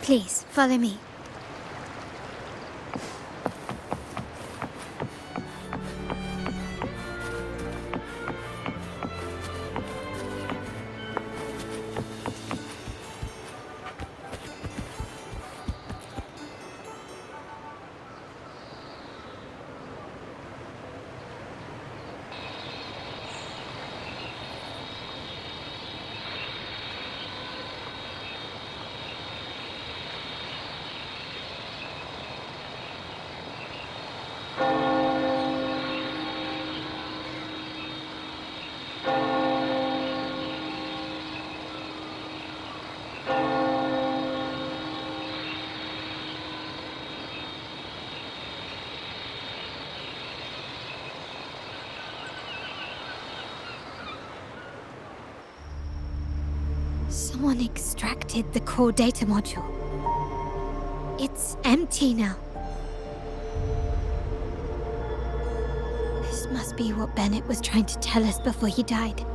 Please, follow me. Someone extracted the core data module. It's empty now. This must be what Bennett was trying to tell us before he died.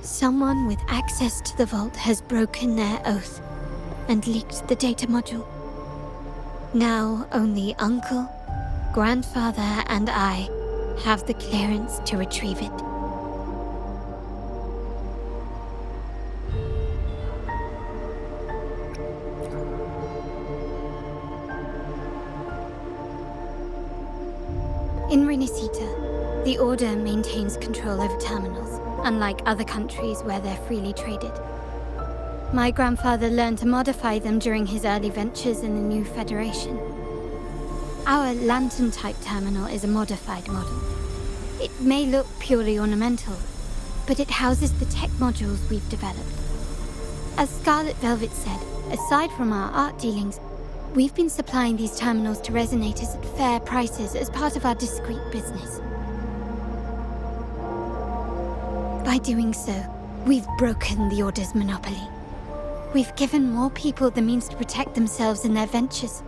Someone with access to the vault has broken their oath and leaked the data module. Now only Uncle, Grandfather, and I have the clearance to retrieve it. In Renisita, the Order maintains control over terminals, unlike other countries where they're freely traded. My grandfather learned to modify them during his early ventures in the new Federation. Our lantern-type terminal is a modified model. It may look purely ornamental, but it houses the tech modules we've developed. As Scarlet Velvet said, aside from our art dealings, we've been supplying these terminals to resonators at fair prices as part of our discreet business. By doing so, we've broken the Order's monopoly. We've given more people the means to protect themselves in their ventures,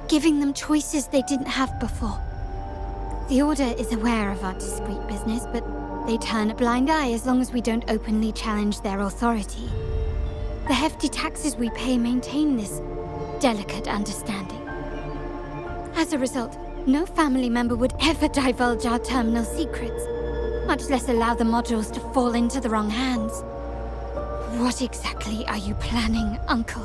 giving them choices they didn't have before. The Order is aware of our discreet business, but they turn a blind eye as long as we don't openly challenge their authority. The hefty taxes we pay maintain this delicate understanding. As a result, no family member would ever divulge our terminal secrets, much less allow the modules to fall into the wrong hands. What exactly are you planning, Uncle?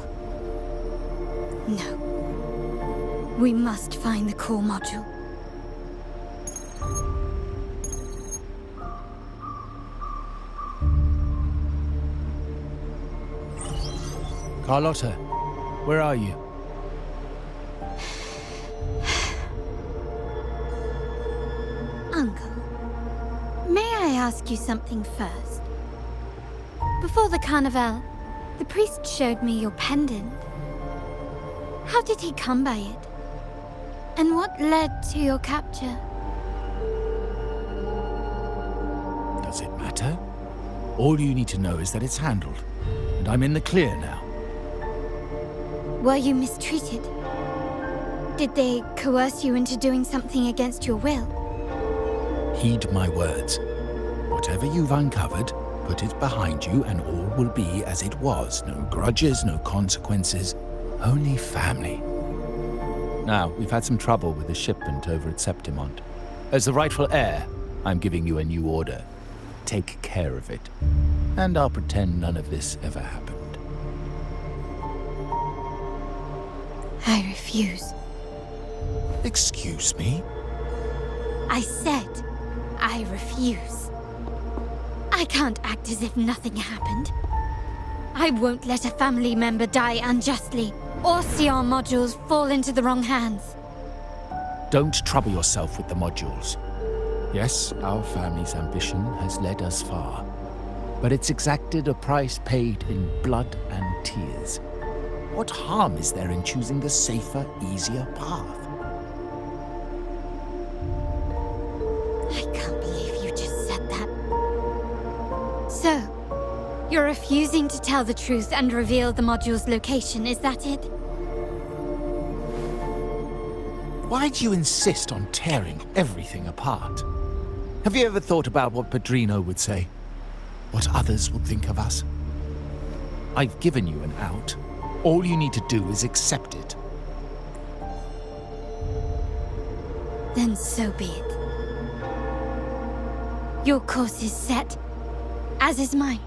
No. We must find the core module. Carlotta, where are you? Uncle, may I ask you something first? Before the carnival, the priest showed me your pendant. How did he come by it? And what led to your capture? Does it matter? All you need to know is that it's handled, and I'm in the clear now. Were you mistreated? Did they coerce you into doing something against your will? Heed my words. Whatever you've uncovered, put it behind you and all will be as it was. No grudges, no consequences, only family. Now, we've had some trouble with the shipment over at Septimont. As the rightful heir, I'm giving you a new order. Take care of it. And I'll pretend none of this ever happened. I refuse. Excuse me? I said I refuse. I can't act as if nothing happened. I won't let a family member die unjustly, or see our modules fall into the wrong hands. Don't trouble yourself with the modules. Yes, our family's ambition has led us far, but it's exacted a price paid in blood and tears. What harm is there in choosing the safer, easier path? I can't believe you just said that. So, you're refusing to tell the truth and reveal the module's location, is that it? Why do you insist on tearing everything apart? Have you ever thought about what Padrino would say? What others would think of us? I've given you an out. All you need to do is accept it. Then so be it. Your course is set, as is mine.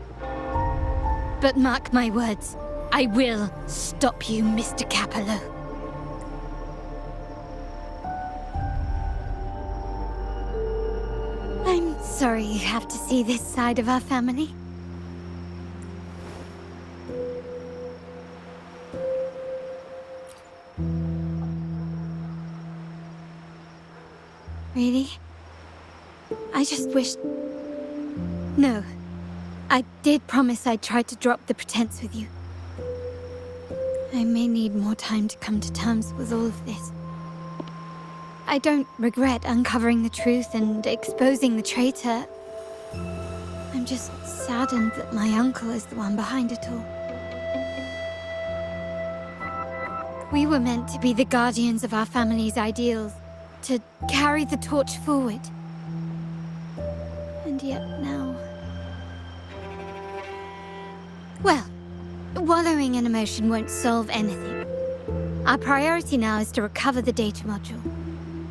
But mark my words, I will stop you, Mr. Capello. I'm sorry you have to see this side of our family. Really? I just wished... No. I did promise I'd try to drop the pretense with you. I may need more time to come to terms with all of this. I don't regret uncovering the truth and exposing the traitor. I'm just saddened that my uncle is the one behind it all. We were meant to be the guardians of our family's ideals, to carry the torch forward. And yet now... Well, wallowing in emotion won't solve anything. Our priority now is to recover the data module.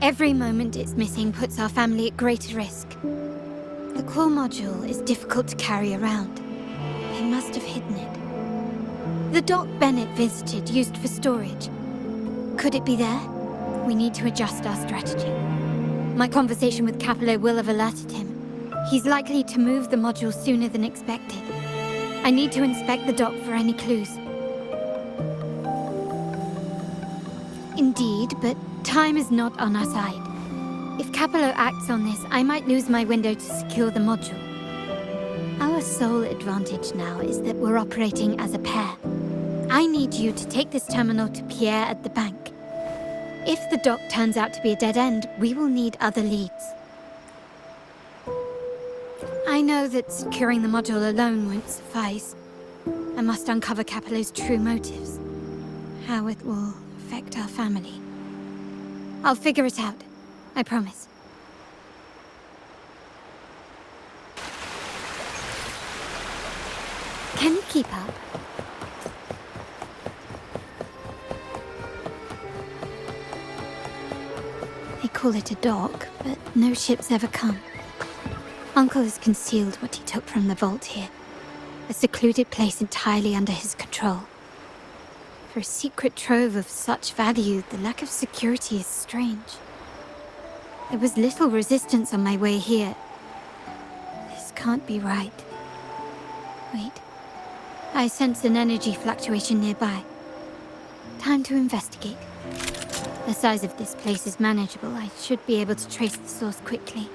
Every moment it's missing puts our family at greater risk. The core module is difficult to carry around. They must have hidden it. The dock Bennett visited, used for storage. Could it be there? We need to adjust our strategy. My conversation with Capello will have alerted him. He's likely to move the module sooner than expected. I need to inspect the dock for any clues. Indeed, but time is not on our side. If Capello acts on this, I might lose my window to secure the module. Our sole advantage now is that we're operating as a pair. I need you to take this terminal to Pierre at the bank. If the dock turns out to be a dead end, we will need other leads. I know that securing the module alone won't suffice. I must uncover Capello's true motives. How it will affect our family. I'll figure it out. I promise. Can you keep up? They call it a dock, but no ships ever come. Uncle has concealed what he took from the vault here. A secluded place entirely under his control. For a secret trove of such value, the lack of security is strange. There was little resistance on my way here. This can't be right. Wait. I sense an energy fluctuation nearby. Time to investigate. The size of this place is manageable. I should be able to trace the source quickly.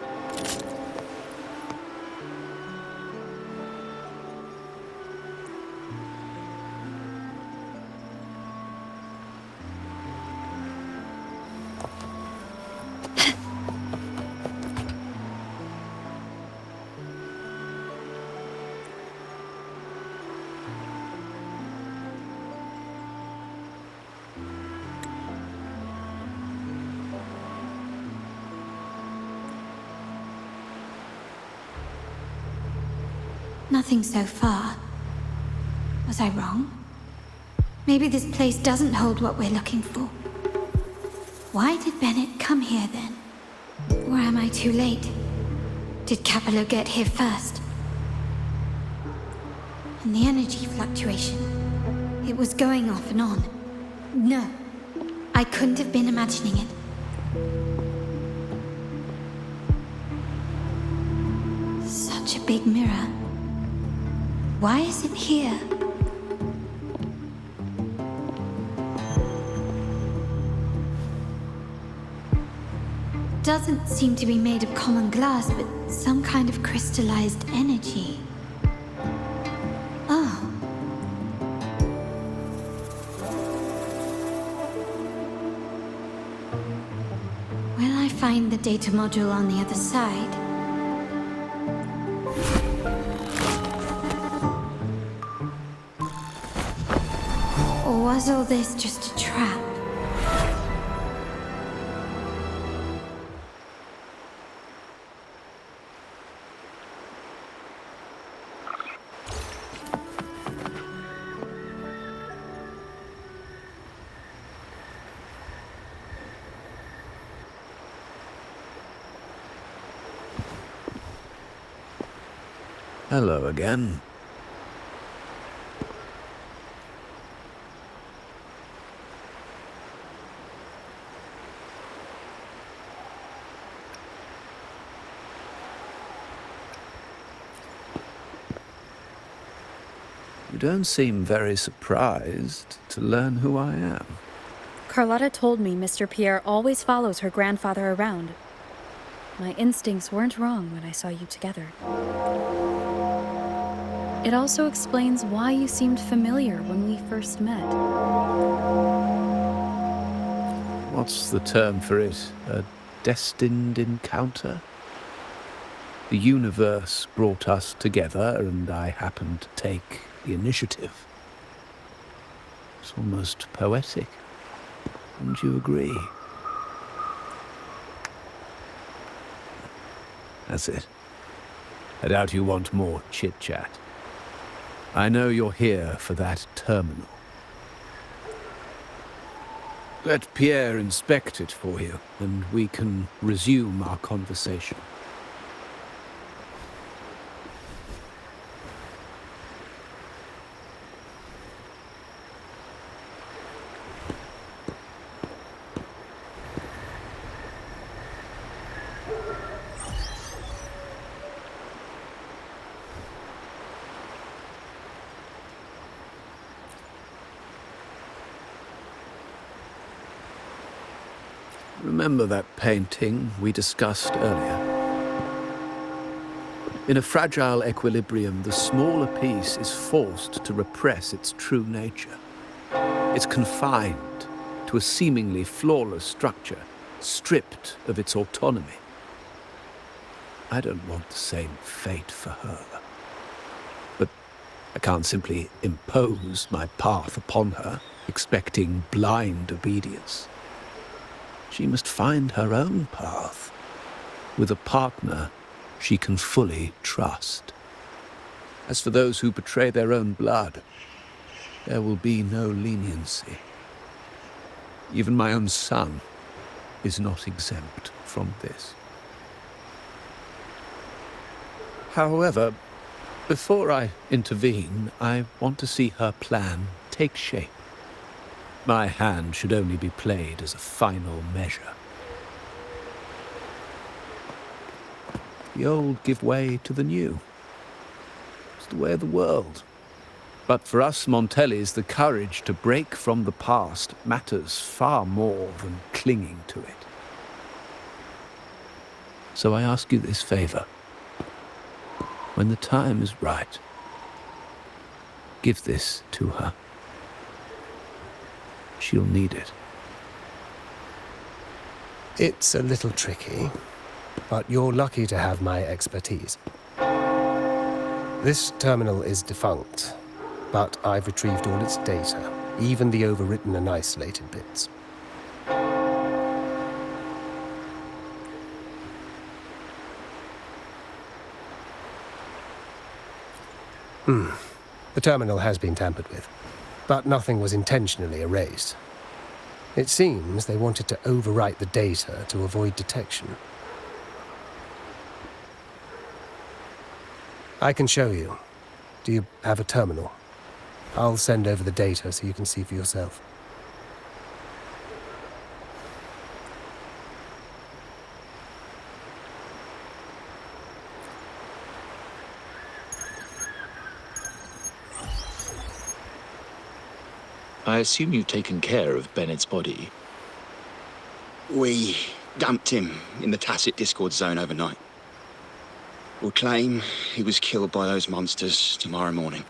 Nothing so far. Was I wrong? Maybe this place doesn't hold what we're looking for. Why did Bennett come here then? Or am I too late? Did Capello get here first? And the energy fluctuation. It was going off and on. No, I couldn't have been imagining it. Such a big mirror. Why is it here? Doesn't seem to be made of common glass, but some kind of crystallized energy. Oh. Will I find the data module on the other side? Or was all this just a trap? Hello again. You don't seem very surprised to learn who I am. Carlotta told me Mr. Pierre always follows her grandfather around. My instincts weren't wrong when I saw you together. It also explains why you seemed familiar when we first met. What's the term for it? A destined encounter? The universe brought us together, and I happened to take the initiative. It's almost poetic. Wouldn't you agree? That's it. I doubt you want more chit-chat. I know you're here for that terminal. Let Pierre inspect it for you, and we can resume our conversation. Remember that painting we discussed earlier? In a fragile equilibrium, the smaller piece is forced to repress its true nature. It's confined to a seemingly flawless structure, stripped of its autonomy. I don't want the same fate for her. But I can't simply impose my path upon her, expecting blind obedience. She must find her own path, with a partner she can fully trust. As for those who betray their own blood, there will be no leniency. Even my own son is not exempt from this. However, before I intervene, I want to see her plan take shape. My hand should only be played as a final measure. The old give way to the new. It's the way of the world. But for us Montellis, the courage to break from the past matters far more than clinging to it. So I ask you this favor. When the time is right, give this to her. She'll need it. It's a little tricky, but you're lucky to have my expertise. This terminal is defunct, but I've retrieved all its data, even the overwritten and isolated bits. The terminal has been tampered with, but nothing was intentionally erased. It seems they wanted to overwrite the data to avoid detection. I can show you. Do you have a terminal? I'll send over the data so you can see for yourself. I assume you've taken care of Bennett's body. We dumped him in the Tacit Discord zone overnight. We'll claim he was killed by those monsters tomorrow morning.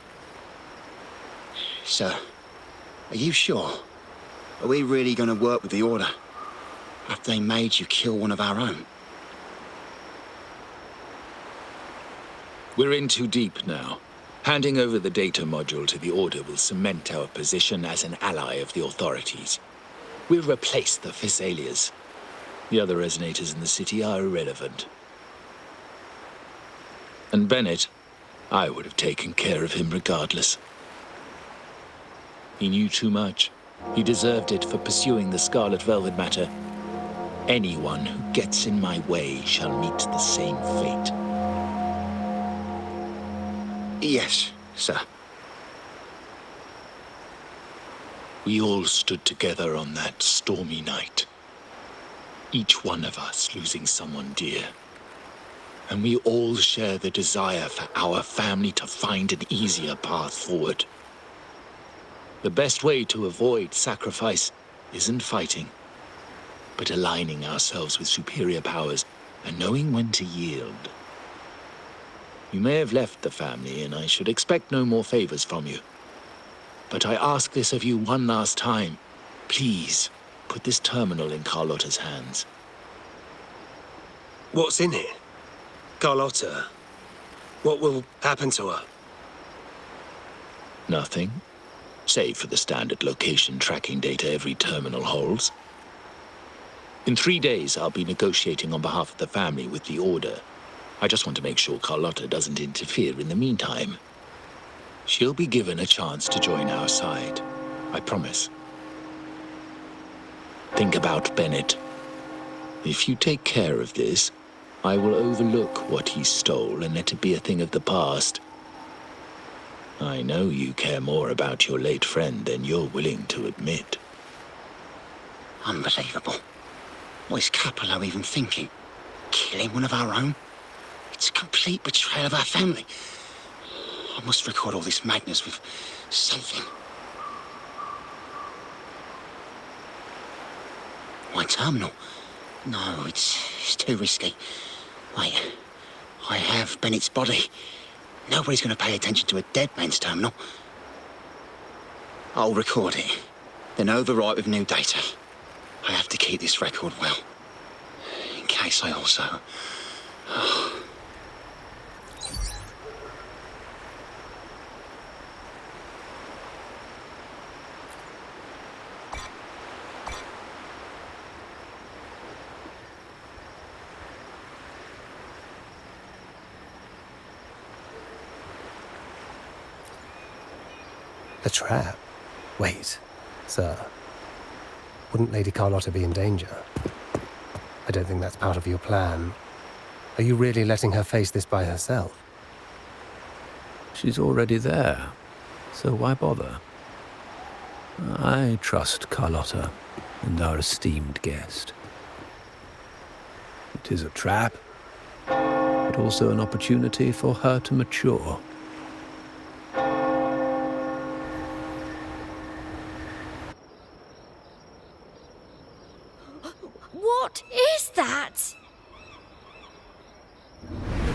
Sir, are you sure? Are we really going to work with the Order? Have they made you kill one of our own? We're in too deep now. Handing over the data module to the Order will cement our position as an ally of the authorities. We'll replace the Physaelias. The other resonators in the city are irrelevant. And Bennett, I would have taken care of him regardless. He knew too much. He deserved it for pursuing the Scarlet Velvet matter. Anyone who gets in my way shall meet the same fate. Yes, sir. We all stood together on that stormy night. Each one of us losing someone dear. And we all share the desire for our family to find an easier path forward. The best way to avoid sacrifice isn't fighting, but aligning ourselves with superior powers and knowing when to yield. You may have left the family, and I should expect no more favors from you. But I ask this of you one last time. Please, put this terminal in Carlotta's hands. What's in it? Carlotta? What will happen to her? Nothing, save for the standard location tracking data every terminal holds. In 3 days, I'll be negotiating on behalf of the family with the Order. I just want to make sure Carlotta doesn't interfere in the meantime. She'll be given a chance to join our side. I promise. Think about Bennett. If you take care of this, I will overlook what he stole and let it be a thing of the past. I know you care more about your late friend than you're willing to admit. Unbelievable. What is Capello even thinking? Killing one of our own? It's a complete betrayal of our family. I must record all this madness with something. My terminal? No, it's too risky. Wait, I have Bennett's body. Nobody's going to pay attention to a dead man's terminal. I'll record it, then overwrite with new data. I have to keep this record well, in case I also... The trap? Wait, sir. Wouldn't Lady Carlotta be in danger? I don't think that's part of your plan. Are you really letting her face this by herself? She's already there, so why bother? I trust Carlotta and our esteemed guest. It is a trap, but also an opportunity for her to mature. What is that?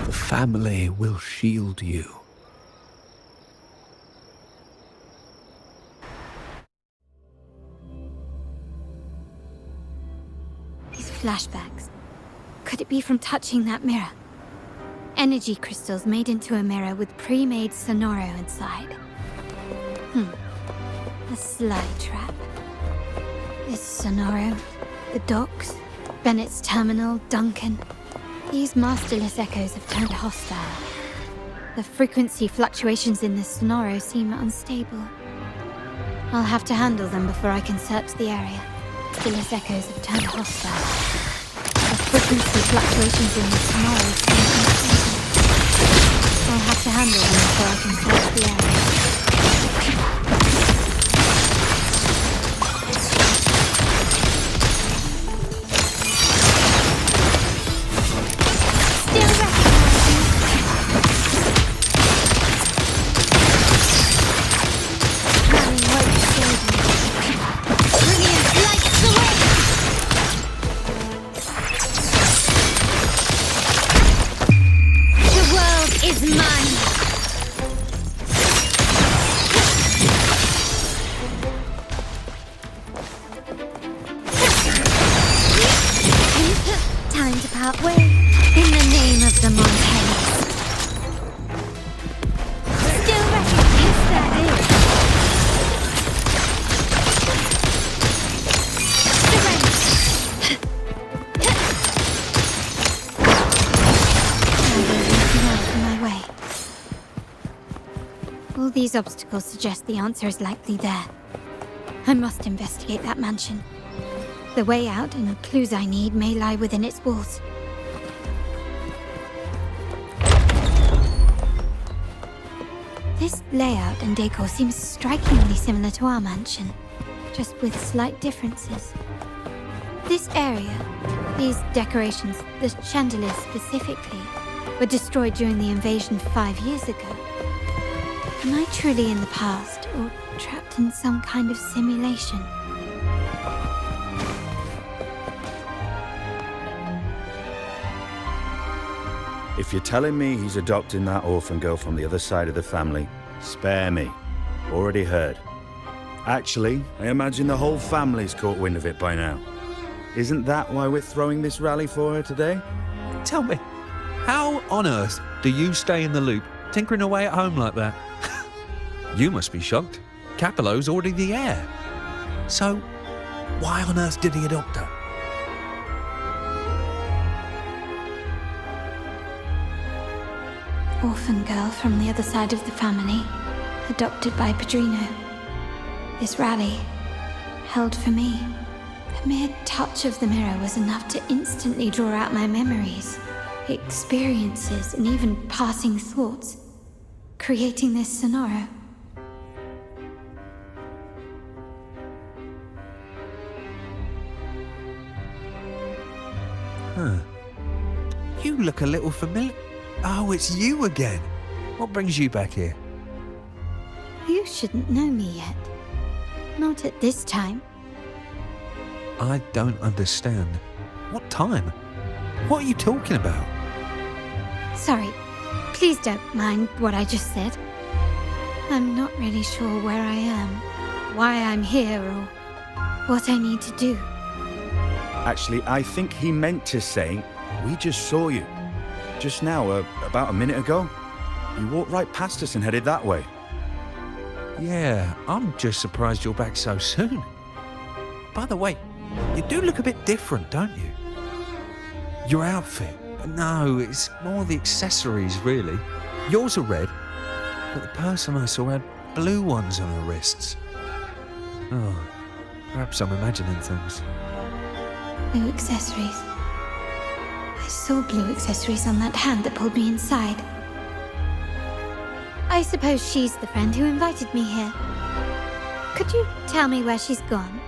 The family will shield you. These flashbacks. Could it be from touching that mirror? Energy crystals made into a mirror with pre-made Sonoro inside. A sly trap. This Sonoro, the docks, Bennett's terminal, Duncan. These masterless echoes have turned hostile. The frequency fluctuations in this Sonoro seem unstable. I'll have to handle them before I can search the area. Masterless echoes have turned hostile. The frequency fluctuations in this Sonoro seem unstable. I'll have to handle them before I can search the area. These obstacles suggest the answer is likely there. I must investigate that mansion. The way out and the clues I need may lie within its walls. This layout and decor seems strikingly similar to our mansion, just with slight differences. This area, these decorations, the chandeliers specifically, were destroyed during the invasion 5 years ago. Am I truly in the past, or trapped in some kind of simulation? If you're telling me he's adopting that orphan girl from the other side of the family, spare me. Already heard. Actually, I imagine the whole family's caught wind of it by now. Isn't that why we're throwing this rally for her today? Tell me, how on earth do you stay in the loop, tinkering away at home like that? You must be shocked. Capello's already the heir. So, why on earth did he adopt her? Orphan girl from the other side of the family, adopted by Padrino. This rally, held for me. The mere touch of the mirror was enough to instantly draw out my memories, experiences, and even passing thoughts, creating this scenario. Huh. You look a little familiar. Oh, it's you again. What brings you back here? You shouldn't know me yet. Not at this time. I don't understand. What time? What are you talking about? Sorry. Please don't mind what I just said. I'm not really sure where I am, why I'm here, or what I need to do. Actually, I think he meant to say, we just saw you. Just now, about a minute ago. You walked right past us and headed that way. Yeah, I'm just surprised you're back so soon. By the way, you do look a bit different, don't you? Your outfit. No, it's more the accessories, really. Yours are red, but the person I saw had blue ones on her wrists. Oh, perhaps I'm imagining things. Blue accessories. I saw blue accessories on that hand that pulled me inside. I suppose she's the friend who invited me here. Could you tell me where she's gone?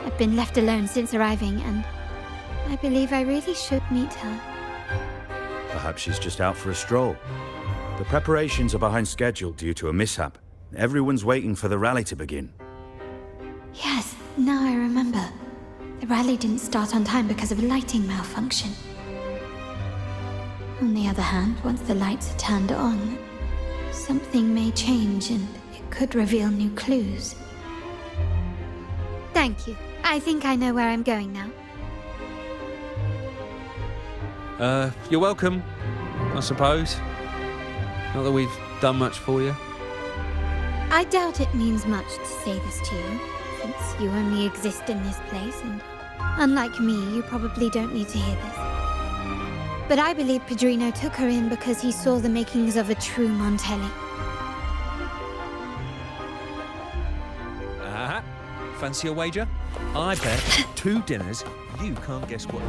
I've been left alone since arriving, and I believe I really should meet her. Perhaps she's just out for a stroll. The preparations are behind schedule due to a mishap. Everyone's waiting for the rally to begin. Yes, now I remember. The rally didn't start on time because of a lighting malfunction. On the other hand, once the lights are turned on, something may change and it could reveal new clues. Thank you. I think I know where I'm going now. You're welcome, I suppose. Not that we've done much for you. I doubt it means much to say this to you, since you only exist in this place, and unlike me, you probably don't need to hear this. But I believe Padrino took her in because he saw the makings of a true Montelli. Uh-huh. Fancy a wager? I bet 2 dinners you can't guess what.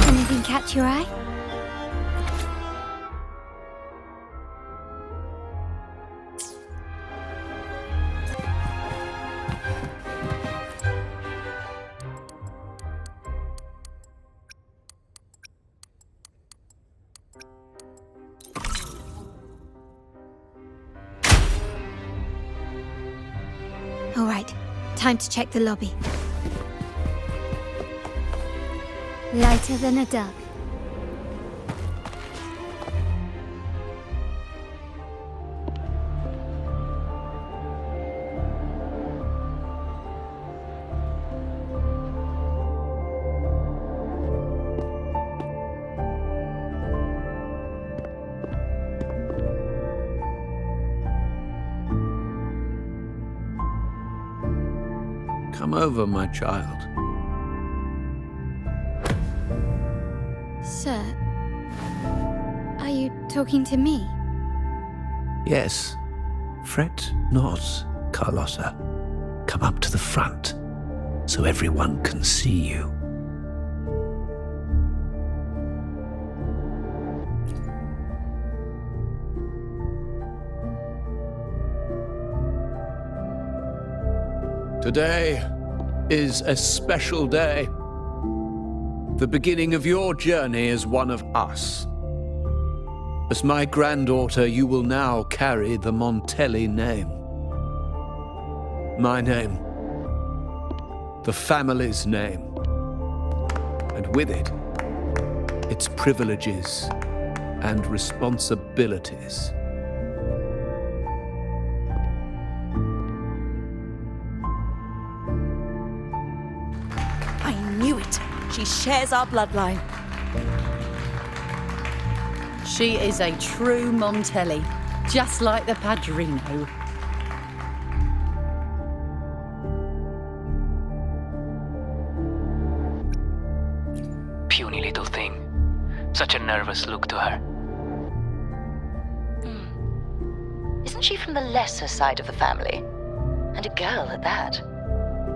Anything catch your eye? All right, time to check the lobby. Lighter than a dove. Come over, my child. Sir, are you talking to me? Yes. Fret not, Carlotta. Come up to the front, so everyone can see you. Today is a special day. The beginning of your journey as one of us. As my granddaughter, you will now carry the Montelli name. My name. The family's name. And with it, its privileges and responsibilities. I knew it. She shares our bloodline. She is a true Montelli, just like the Padrino. Puny little thing. Such a nervous look to her. Isn't she from the lesser side of the family? And a girl at that.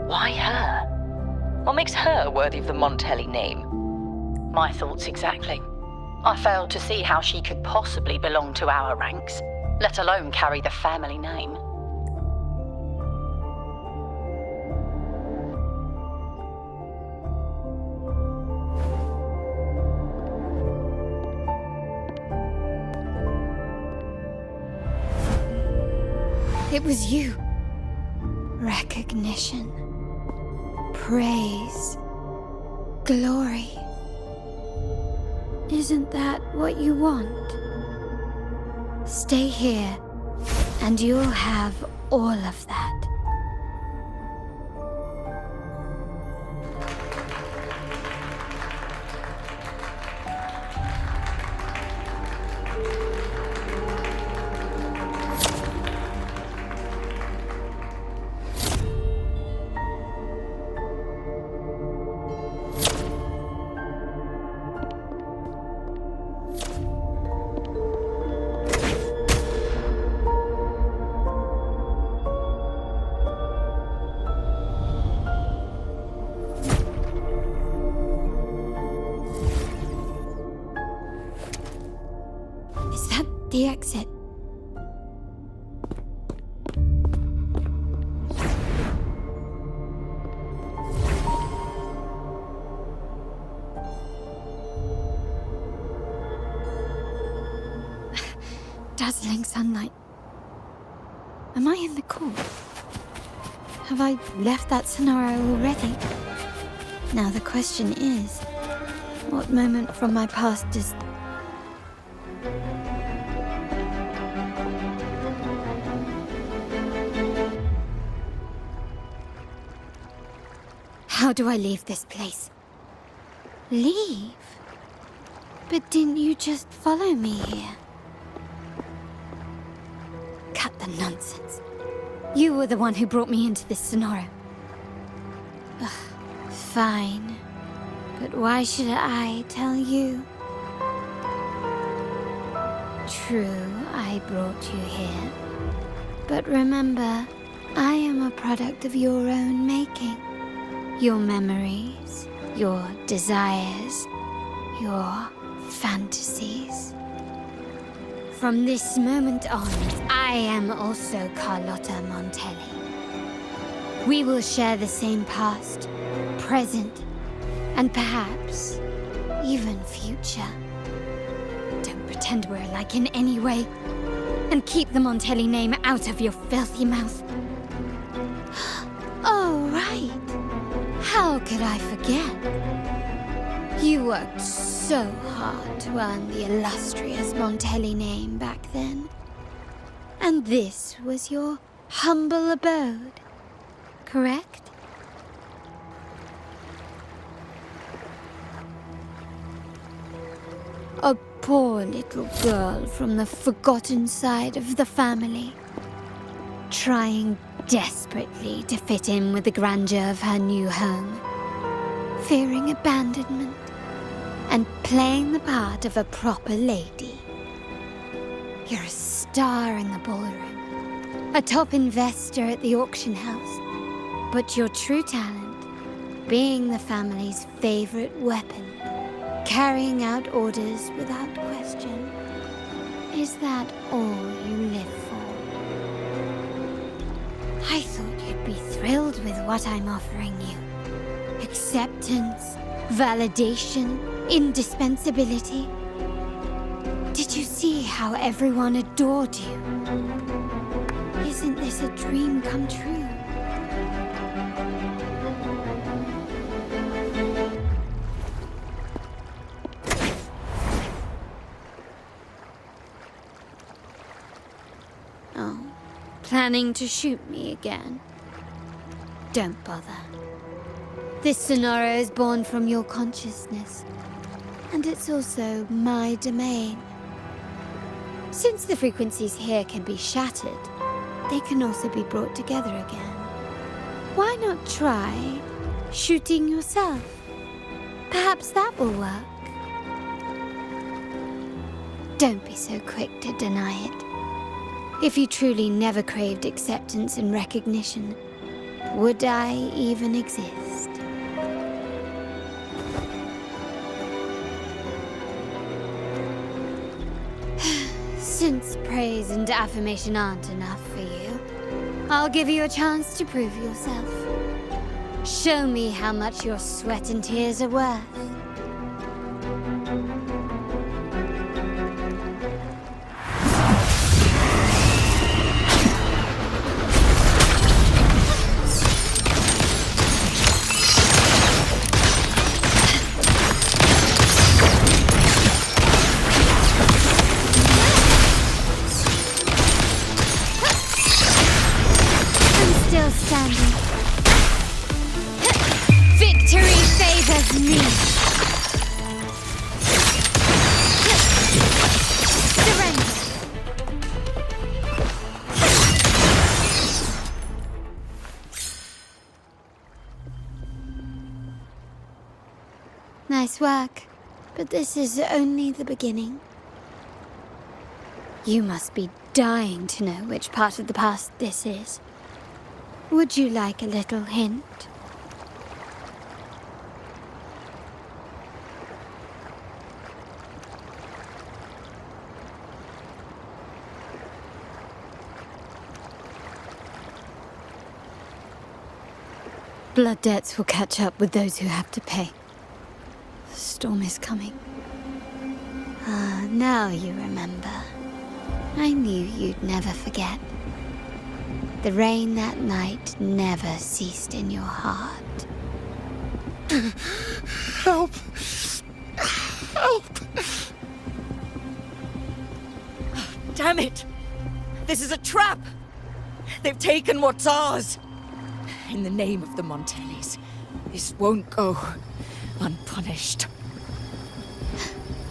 Why her? What makes her worthy of the Montelli name? My thoughts exactly. I failed to see how she could possibly belong to our ranks, let alone carry the family name. It was you. Recognition. Praise. Glory. Isn't that what you want? Stay here, and you'll have all of that. The exit. Dazzling sunlight. Am I in the court? Have I left that scenario already? Now the question is, what moment from my past does... How do I leave this place? Leave? But didn't you just follow me here? Cut the nonsense. You were the one who brought me into this scenario. Ugh, fine. But why should I tell you? True, I brought you here. But remember, I am a product of your own making. Your memories, your desires, your fantasies. From this moment on, I am also Carlotta Montelli. We will share the same past, present, and perhaps even future. Don't pretend we're alike in any way, and keep the Montelli name out of your filthy mouth. Oh, right. How could I forget? You worked so hard to earn the illustrious Montelli name back then. And this was your humble abode, correct? A poor little girl from the forgotten side of the family, trying desperately to fit in with the grandeur of her new home, fearing abandonment, and playing the part of a proper lady. You're a star in the ballroom, a top investor at the auction house, but your true talent, being the family's favorite weapon, carrying out orders without question. Is that all you live for? I thought you'd be thrilled with what I'm offering you. Acceptance, validation, indispensability. Did you see how everyone adored you? Isn't this a dream come true? Oh, planning to shoot me again? Don't bother. This scenario is born from your consciousness, and it's also my domain. Since the frequencies here can be shattered, they can also be brought together again. Why not try shooting yourself? Perhaps that will work. Don't be so quick to deny it. If you truly never craved acceptance and recognition, would I even exist? Since praise and affirmation aren't enough for you, I'll give you a chance to prove yourself. Show me how much your sweat and tears are worth. Victory favors me! Surrender! Nice work, but this is only the beginning. You must be dying to know which part of the past this is. Would you like a little hint? Blood debts will catch up with those who have to pay. The storm is coming. Ah, now you remember. I knew you'd never forget. The rain that night never ceased in your heart. Help! Help! Damn it! This is a trap! They've taken what's ours! In the name of the Montellis, this won't go unpunished.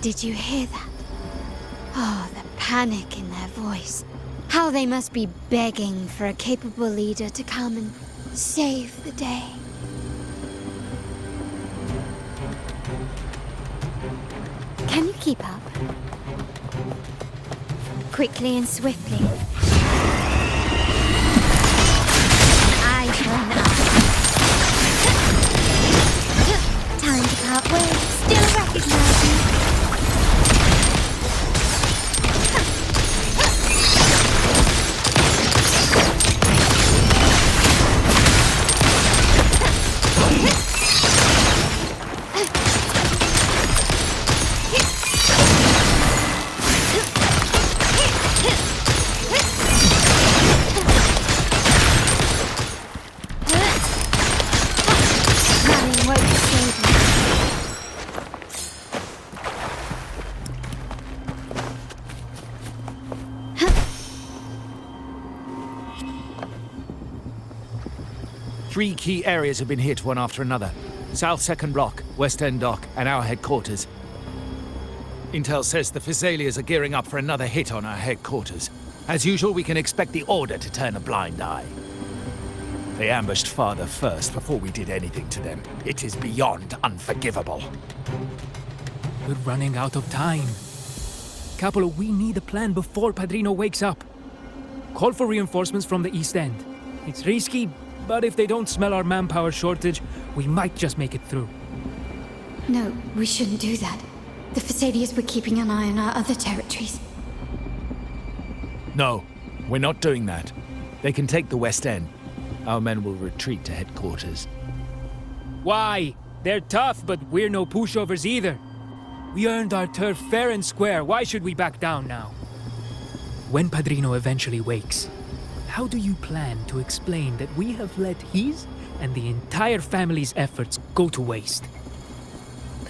Did you hear that? Oh, the panic in their voice. How they must be begging for a capable leader to come and save the day. Can you keep up? Quickly and swiftly. Eye for an eye. Time to part ways. Still recognize me. Three key areas have been hit one after another. South 2nd Block, West End Dock, and our headquarters. Intel says the Physaelias are gearing up for another hit on our headquarters. As usual, we can expect the Order to turn a blind eye. They ambushed Father first before we did anything to them. It is beyond unforgivable. We're running out of time. Capola, we need a plan before Padrino wakes up. Call for reinforcements from the East End. It's risky, but if they don't smell our manpower shortage, we might just make it through. No, we shouldn't do that. The Fesalias were keeping an eye on our other territories. No, we're not doing that. They can take the West End. Our men will retreat to headquarters. Why? They're tough, but we're no pushovers either. We earned our turf fair and square. Why should we back down now? When Padrino eventually wakes, how do you plan to explain that we have let his and the entire family's efforts go to waste?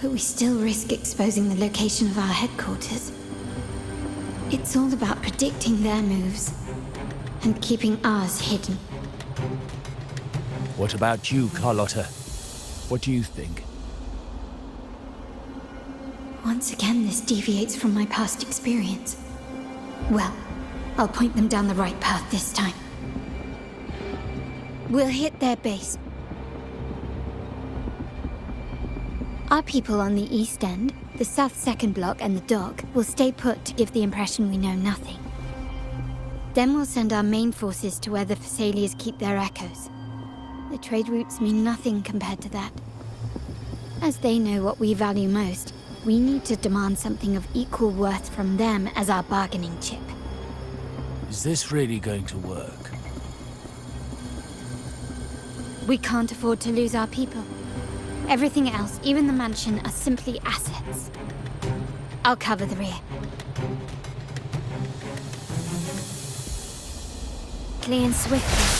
But we still risk exposing the location of our headquarters. It's all about predicting their moves and keeping ours hidden. What about you, Carlotta? What do you think? Once again, this deviates from my past experience. Well, I'll point them down the right path this time. We'll hit their base. Our people on the East End, the South Second Block and the Dock will stay put to give the impression we know nothing. Then we'll send our main forces to where the Fesalias keep their echoes. The trade routes mean nothing compared to that. As they know what we value most, we need to demand something of equal worth from them as our bargaining chip. Is this really going to work? We can't afford to lose our people. Everything else, even the mansion, are simply assets. I'll cover the rear. Clear and swiftly.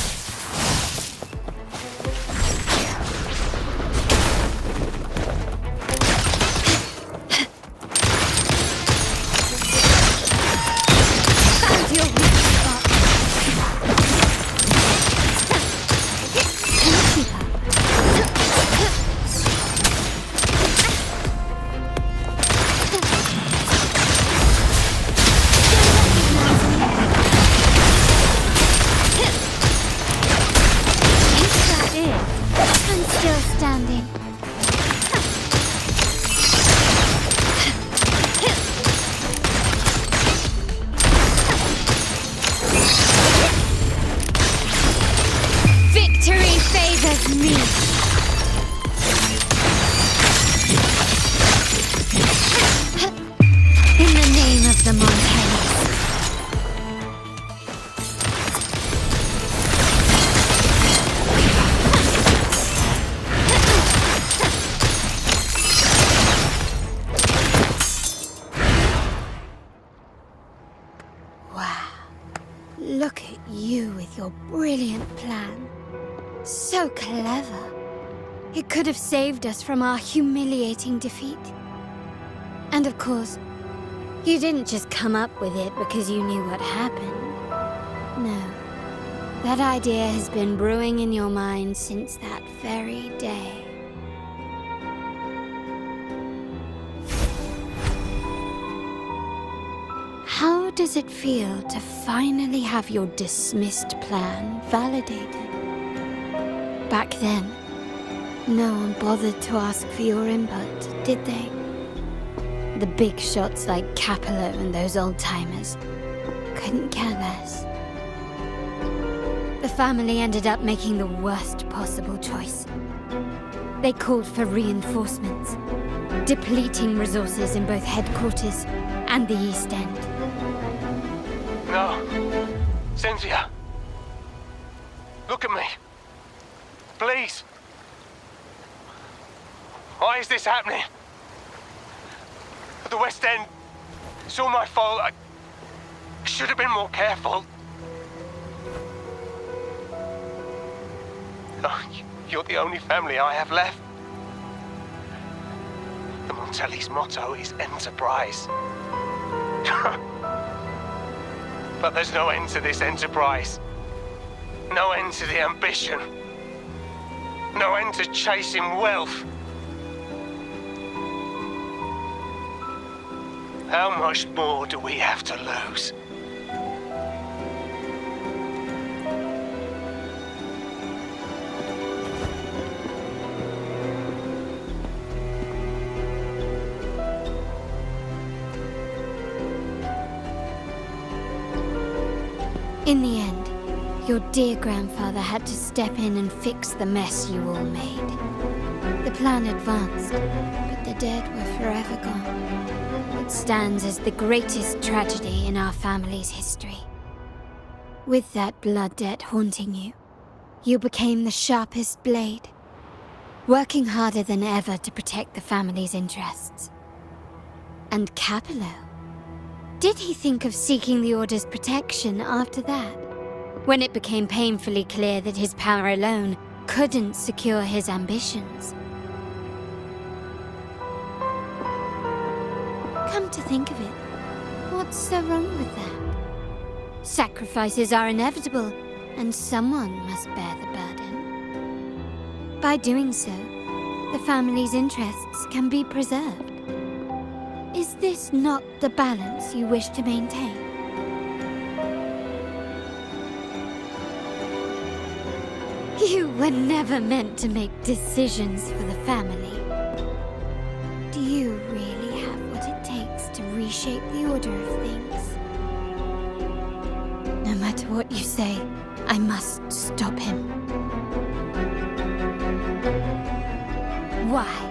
Look at you with your brilliant plan. So clever. It could have saved us from our humiliating defeat. And of course, you didn't just come up with it because you knew what happened. No. That idea has been brewing in your mind since that very day. How does it feel to finally have your dismissed plan validated? Back then, no one bothered to ask for your input, did they? The big shots like Capola and those old-timers couldn't care less. The family ended up making the worst possible choice. They called for reinforcements, depleting resources in both headquarters and the East End. No. Cynthia. Look at me. Please. Why is this happening? The West End. It's all my fault. I should have been more careful. Oh, you're the only family I have left. The Montelli's motto is enterprise. But there's no end to this enterprise. No end to the ambition. No end to chasing wealth. How much more do we have to lose? In the end, your dear grandfather had to step in and fix the mess you all made. The plan advanced, but the dead were forever gone. It stands as the greatest tragedy in our family's history. With that blood debt haunting you, you became the sharpest blade, working harder than ever to protect the family's interests. And Capello? Did he think of seeking the Order's protection after that? When it became painfully clear that his power alone couldn't secure his ambitions. Come to think of it, what's so wrong with that? Sacrifices are inevitable, and someone must bear the burden. By doing so, the family's interests can be preserved. Is this not the balance you wish to maintain? You were never meant to make decisions for the family. Do you really have what it takes to reshape the order of things? No matter what you say, I must stop him. Why?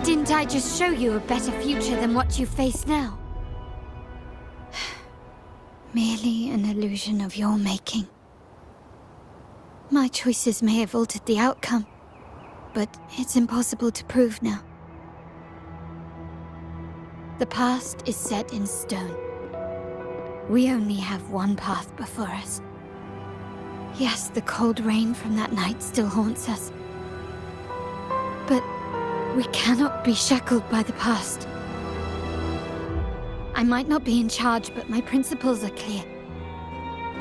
Didn't I just show you a better future than what you face now? Merely an illusion of your making. My choices may have altered the outcome, but it's impossible to prove now. The past is set in stone. We only have one path before us. Yes, the cold rain from that night still haunts us. But we cannot be shackled by the past. I might not be in charge, but my principles are clear.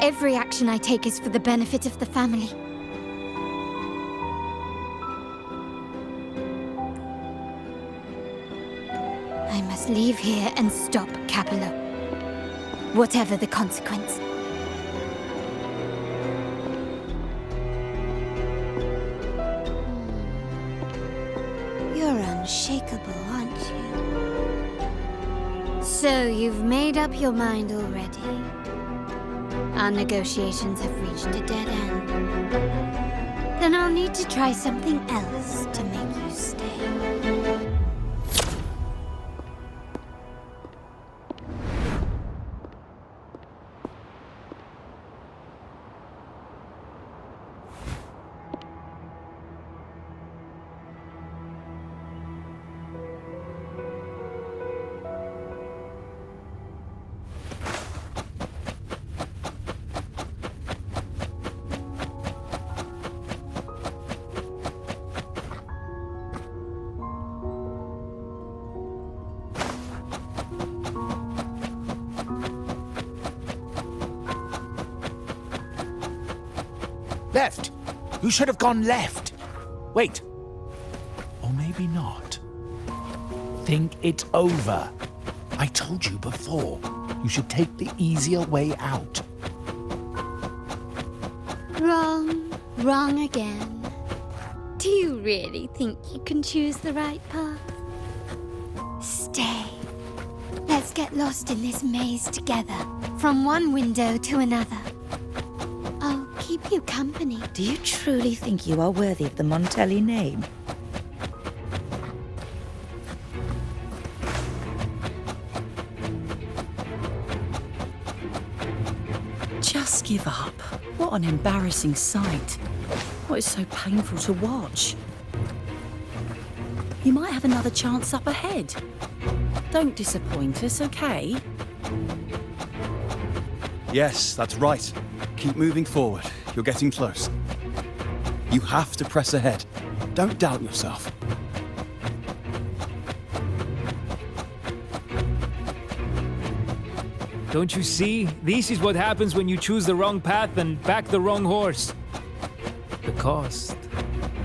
Every action I take is for the benefit of the family. I must leave here and stop Capello, whatever the consequence. You're unshakable, aren't you? So you've made up your mind already. Our negotiations have reached a dead end. Then I'll need to try something else to make you stay. Left! You should have gone left! Wait. Or maybe not. Think it over. I told you before. You should take the easier way out. Wrong. Wrong again. Do you really think you can choose the right path? Stay. Let's get lost in this maze together, from one window to another. I'll keep you company. Do you truly think you are worthy of the Montelli name? Just give up. What an embarrassing sight. What is so painful to watch? You might have another chance up ahead. Don't disappoint us, okay? Yes, that's right. Keep moving forward. You're getting close. You have to press ahead. Don't doubt yourself. Don't you see? This is what happens when you choose the wrong path and back the wrong horse. The cost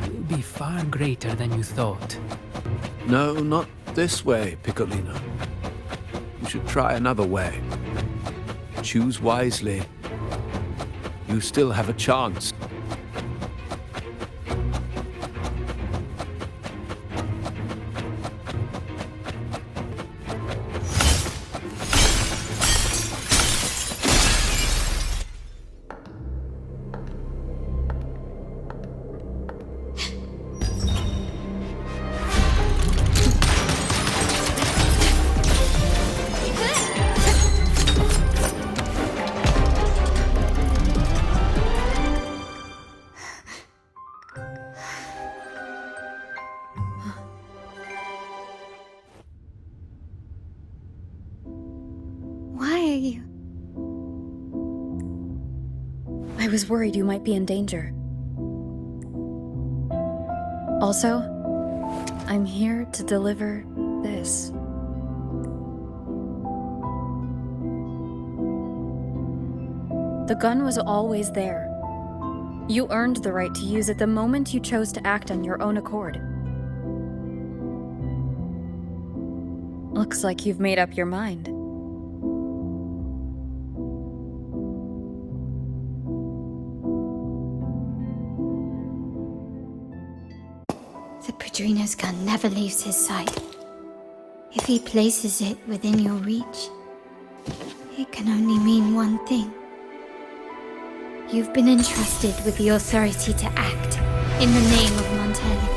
will be far greater than you thought. No, not this way, Piccolino. You should try another way. Choose wisely. You still have a chance. I was worried you might be in danger. Also, I'm here to deliver this. The gun was always there. You earned the right to use it the moment you chose to act on your own accord. Looks like you've made up your mind. The Padrino's gun never leaves his sight. If he places it within your reach, it can only mean one thing. You've been entrusted with the authority to act in the name of Monteli.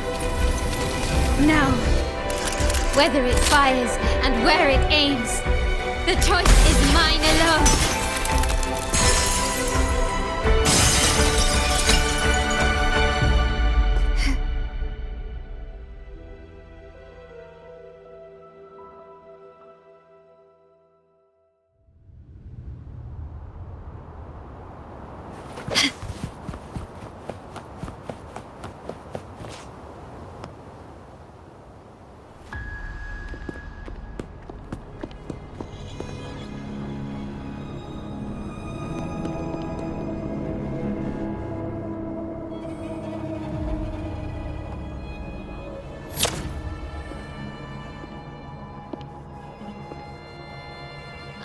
Now, whether it fires and where it aims, the choice is mine alone.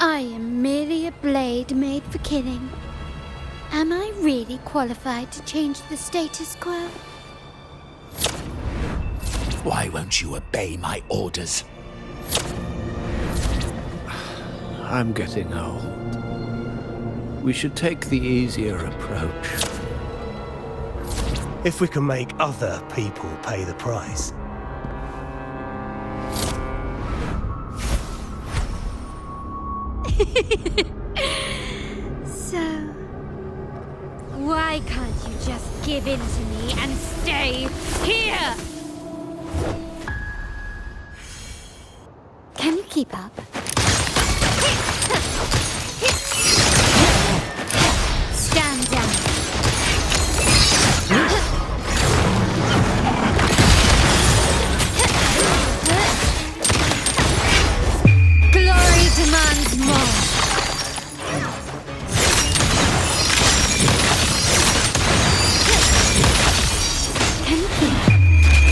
I am merely a blade made for killing. Am I really qualified to change the status quo? Why won't you obey my orders? I'm getting old. We should take the easier approach. If we can make other people pay the price. So, why can't you just give in to me and stay here? Can you keep up? Stand down. Glory demands more. Can you keep up?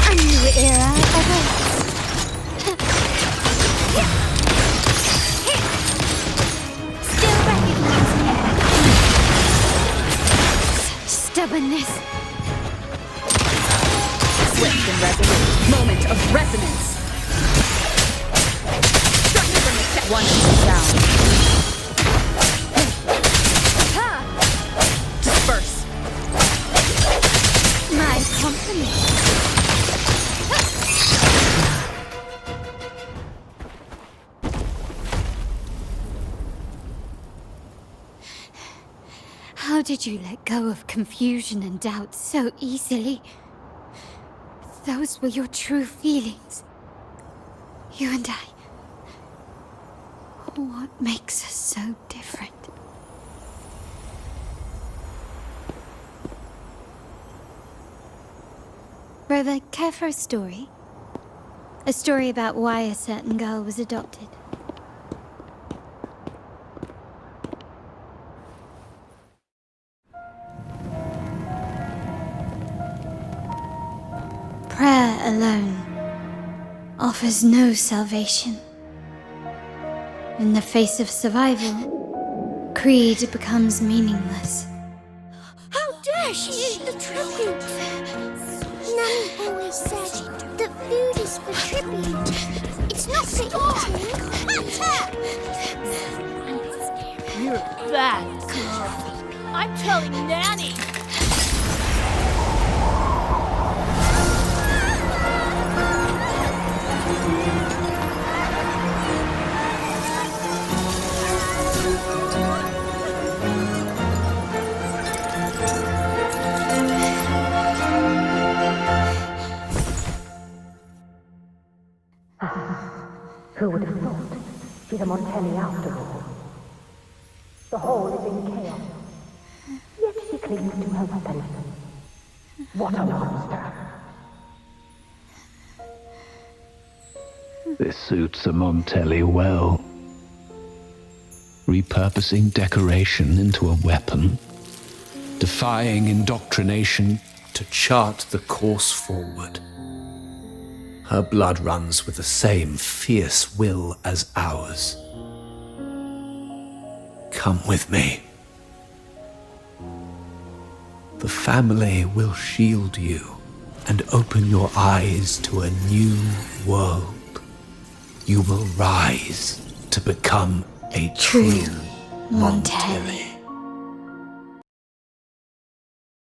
A new era awaits. Still recognize me. Such stubbornness. Swift and resolute. Moment of resonance. Structure from the set. One down. Disperse. My compliments. How did you let go of confusion and doubt so easily? Those were your true feelings. You and I. What makes us so different? Brother, care for a story? A story about why a certain girl was adopted. Prayer alone offers no salvation. In the face of survival, creed becomes meaningless. How dare she eat the tribute? Nanny always said that food is for tribute. It's not for eating. You're a bad girl. I'm telling Nanny. Who would have thought? She's a Monteli after all. The hall is in chaos. Yet she clings to her weapon. What a monster! This suits a Montelli well. Repurposing decoration into a weapon, defying indoctrination to chart the course forward. Her blood runs with the same fierce will as ours. Come with me. The family will shield you and open your eyes to a new world. You will rise to become a true Montelli.